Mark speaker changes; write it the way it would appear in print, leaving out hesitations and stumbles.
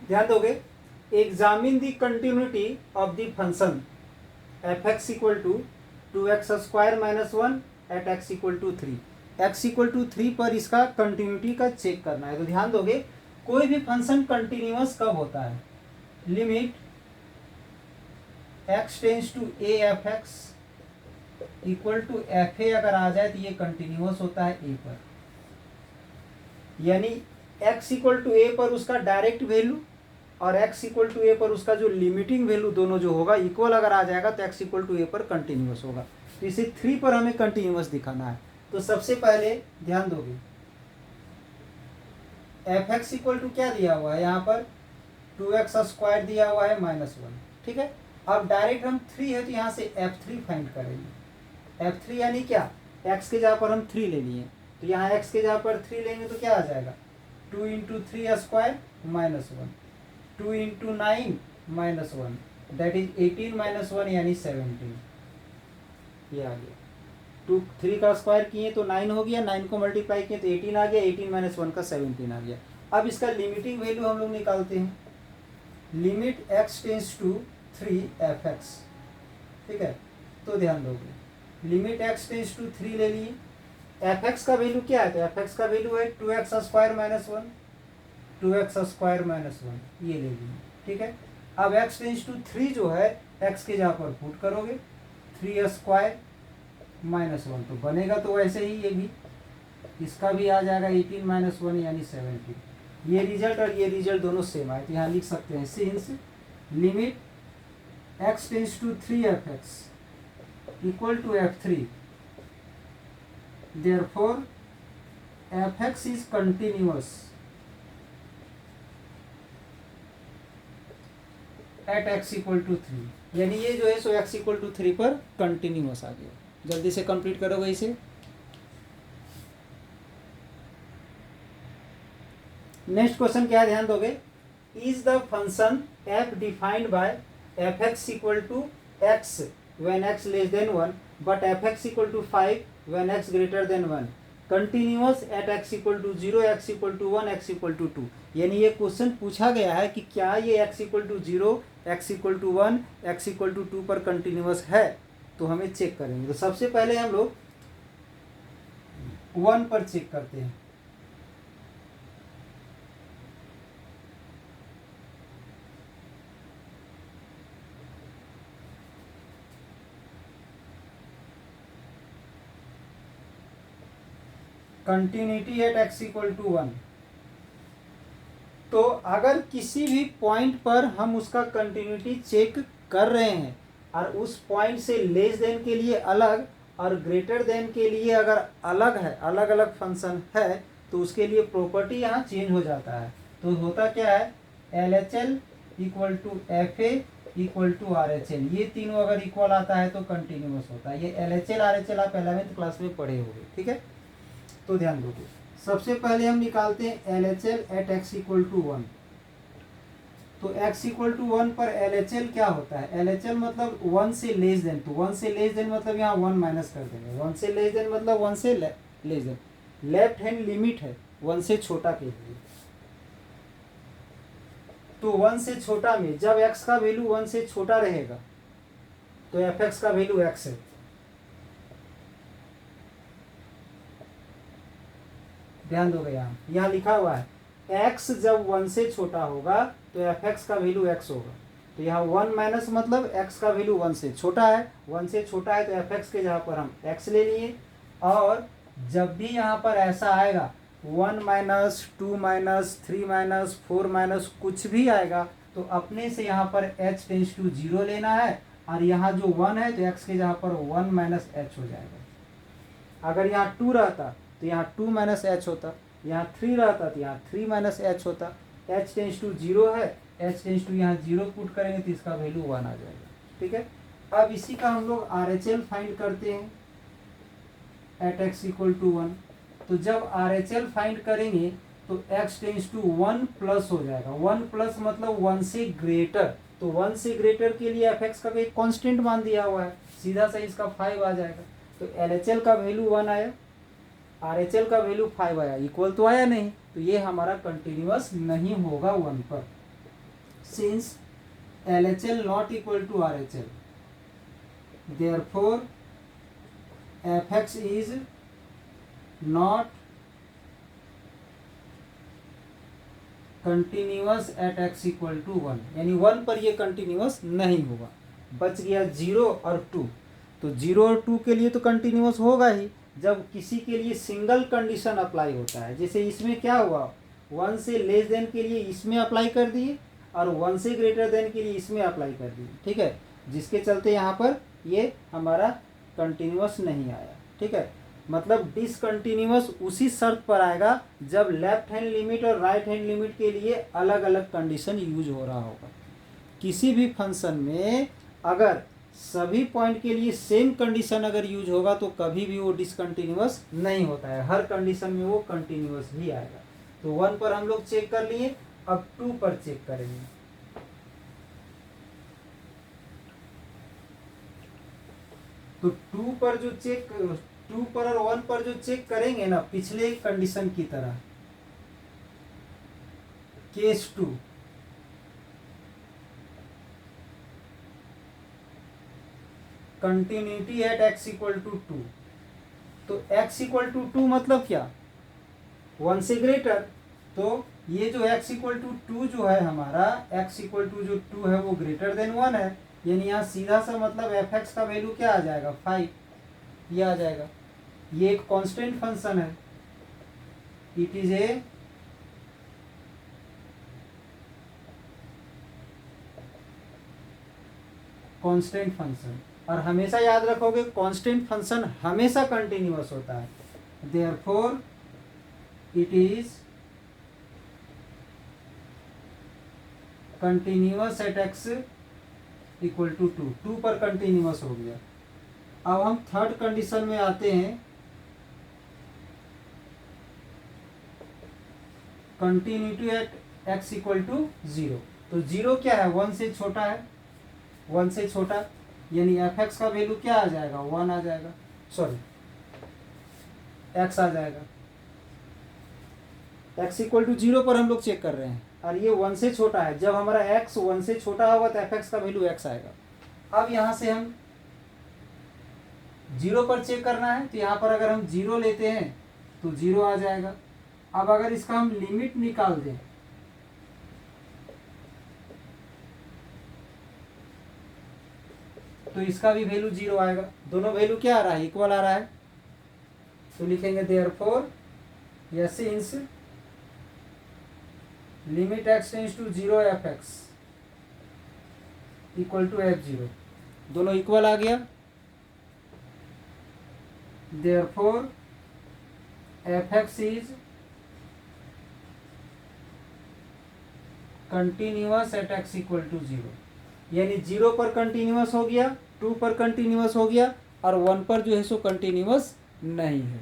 Speaker 1: ध्यान दोगे, examine the continuity of the function f x equal to x square minus one at x equal to three. X equal to three पर इसका continuity का check करना है। तो ध्यान दोगे, कोई भी फंक्शन कंटिन्यूअस कब होता है, limit x tends to a f x equal to f a अगर आ जाए तो ये कंटिन्यूअस होता है ए पर, यानी x इक्वल टू ए पर उसका डायरेक्ट वैल्यू और x इक्वल टू ए पर उसका जो लिमिटिंग वैल्यू दोनों जो होगा इक्वल अगर आ जाएगा तो x इक्वल टू ए पर कंटिन्यूअस होगा। तो इसे 3 पर हमें कंटिन्यूअस दिखाना है। तो सबसे पहले ध्यान दोगे, एफ एक्स इक्वल टू क्या दिया हुआ है यहाँ पर, 2x स्क्वायर दिया हुआ है माइनस वन, ठीक है। अब डायरेक्ट हम 3 है तो यहाँ से f3 फाइंड करेंगे। f3 यानी क्या, x के जगह पर हम 3 ले लिए, तो यहाँ x के जगह पर 3 लेंगे तो क्या आ जाएगा, 2 into three square minus one, 2 into nine minus one, that is 18 minus one यानी 17, ये आ गया। 2 3 का स्क्वायर किए तो 9 हो गया, 9 को मल्टीप्लाई किए तो 18 आ गया, 18 माइनस वन का 17 आ गया। अब इसका लिमिटिंग वैल्यू हम लोग निकालते हैं, limit x tends to 3 f x, ठीक है। तो ध्यान दोगे, लिमिट x टेंस टू 3 ले लिए, एफ एक्स का वैल्यू क्या है, तो एफ एक्स का वैल्यू है 2x square minus one, 2x square minus one, ये ले लिए, ठीक है। अब x टेंस टू 3 जो है x के जगह पर पुट करोगे, 3 स्क्वायर माइनस वन, तो बनेगा तो वैसे ही ये भी, इसका भी आ जाएगा 18 माइनस वन यानी 17। ये रिजल्ट और ये रिजल्ट दोनों सेम आए, तो यहाँ लिख सकते हैं since limit x tends to 3 f x equal to f3, therefore fx is continuous at x equal to 3, यानी ये जो है सो x equal to 3 पर कंटिन्यूअस आ गया। जल्दी से कंप्लीट करोगे इसे। नेक्स्ट क्वेश्चन क्या है, ध्यान दोगे, is the function f defined by fx equal to x when x less than 1 but fx equal to 5 when x greater than 1 continuous at x equal to 0 x equal to 1 x equal to 2। यानी ये question पूछा गया है कि क्या ये x equal to 0 x equal to 1 x equal to 2 पर continuous है, तो हमें चेक करेंगे। तो सबसे पहले हम लोग 1 पर चेक करते हैं। Continuity at x equal to 1, तो अगर किसी भी पॉइंट पर हम उसका कंटिन्यूटी चेक कर रहे हैं और उस पॉइंट से लेस देन के लिए अलग और ग्रेटर देन के लिए अगर अलग है, अलग अलग फंक्शन है, तो उसके लिए प्रॉपर्टी यहाँ चेंज हो जाता है। तो होता क्या है, L H L equal to f a equal to R H L, ये तीनों अगर इक्वल आता है तो कंटिन्यूअस होता है। ये L H L R H L आप 11th क्लास में पढ़े होंगे, ठीक है। तो ध्यान दोगे, सबसे पहले हम निकालते हैं L H L at x equal to 1। तो x इक्वल टू 1 पर एल एच एल क्या होता है, एल एच एल मतलब 1 से लेस देन, तो 1 से लेस देन मतलब यहाँ 1 माइनस कर देंगे, 1 से लेस देन मतलब 1 से less than, left hand limit है 1 से छोटा के लिए। तो 1 से छोटा में जब x का वैल्यू 1 से छोटा रहेगा तो एफ एक्स का वैल्यू x है। ध्यान दोगे, यहाँ लिखा हुआ है x जब 1 से छोटा होगा तो एफ एक्स का वैल्यू x होगा। तो यहाँ 1 माइनस मतलब x का वैल्यू 1 से छोटा है, 1 से छोटा है तो एफ एक्स के जगह पर हम x ले लिए। और जब भी यहाँ पर ऐसा आएगा 1 माइनस 2 माइनस 3 माइनस 4 माइनस कुछ भी आएगा तो अपने से यहाँ पर h टेंस टू 0 लेना है, और यहाँ जो 1 है तो x के जगह पर 1 माइनस h हो जाएगा। अगर यहाँ 2 रहता तो यहाँ 2 माइनस एच होता, यहाँ 3 रहता तो यहाँ 3 माइनस एच होता। h टेंस टू 0 है, h टेंस टू यहाँ 0 पुट करेंगे तो इसका वैल्यू 1 आ जाएगा, ठीक है। अब इसी का हम लोग आर एच एल फाइंड करते हैं एट एक्स इक्वल टू 1। तो जब आर एच एल फाइंड करेंगे तो x टेंस टू 1 प्लस हो जाएगा, 1 प्लस मतलब 1 से ग्रेटर, तो 1 से ग्रेटर के लिए एफ एक्स का एक कॉन्स्टेंट मान दिया हुआ है, सीधा सा इसका 5 आ जाएगा। तो एल एच एल का वैल्यू 1 आया, आर एच एल का वैल्यू 5 आया, इक्वल तो आया नहीं, तो ये हमारा कंटिन्यूअस नहीं होगा 1 पर। since LHL not equal to RHL, therefore fx is not continuous at x equal to 1, यानी 1 पर ये कंटिन्यूअस नहीं होगा। बच गया 0 और 2, तो 0 और 2 के लिए तो कंटिन्यूअस होगा ही जब किसी के लिए सिंगल कंडीशन अप्लाई होता है। जैसे इसमें क्या हुआ, 1 से लेस देन के लिए इसमें अप्लाई कर दिए और 1 से ग्रेटर देन के लिए इसमें अप्लाई कर दिए, ठीक है, जिसके चलते यहाँ पर ये हमारा कंटिन्यूअस नहीं आया, ठीक है। मतलब डिसकंटिन्यूअस उसी शर्त पर आएगा जब लेफ्ट हैंड लिमिट और राइट हैंड लिमिट के लिए अलग अलग कंडीशन यूज हो रहा होगा। किसी भी फंक्शन में अगर सभी पॉइंट के लिए सेम कंडीशन अगर यूज होगा तो कभी भी वो डिसकंटिन्यूअस नहीं होता है, हर कंडीशन में वो कंटिन्यूअस ही आएगा। तो 1 पर हम लोग चेक कर लिए, अब 2 पर चेक करेंगे। तो 2 पर जो चेक 2 पर और 1 पर जो चेक करेंगे ना, पिछले कंडीशन की तरह, case 2, continuity at x equal to 2, तो x इक्वल टू 2 मतलब क्या, 1 से ग्रेटर। तो ये जो x इक्वल टू 2 जो है हमारा, x इक्वल टू जो 2 है वो ग्रेटर देन 1 है, यानी यहाँ सीधा सा मतलब fx का वैल्यू क्या आ जाएगा, 5, ये आ जाएगा। ये एक कांस्टेंट फंक्शन है, it is a constant function, और हमेशा याद रखोगे कांस्टेंट फंक्शन हमेशा कंटिन्यूअस होता है। Therefore it is continuous at x equal to 2, 2 पर कंटिन्यूअस हो गया। अब हम थर्ड कंडीशन में आते हैं, continuity at x equal to 0। तो 0 क्या है, 1 से छोटा है, 1 से छोटा, यानी fx का वैल्यू क्या आ जाएगा, 1 आ जाएगा, सॉरी x आ जाएगा। x इक्वल टू 0 पर हम लोग चेक कर रहे हैं और ये 1 से छोटा है, जब हमारा x 1 से छोटा होगा तो fx का वैल्यू x आएगा। अब यहाँ से हम 0 पर चेक करना है, तो यहाँ पर अगर हम 0 लेते हैं तो 0 आ जाएगा। अब अगर इसका हम लिमिट निकाल दें, तो इसका भी वैल्यू 0 आएगा। दोनों वैल्यू क्या आ रहा है, इक्वल आ रहा है, तो लिखेंगे therefore since limit x tends to 0 fx equal to f0, दोनों इक्वल आ गया। Therefore fx is continuous at x equal to 0, यानी 0 पर कंटिन्यूअस हो गया, 2 पर कंटिन्यूअस हो गया और 1 पर जो है सो कंटिन्यूअस नहीं है।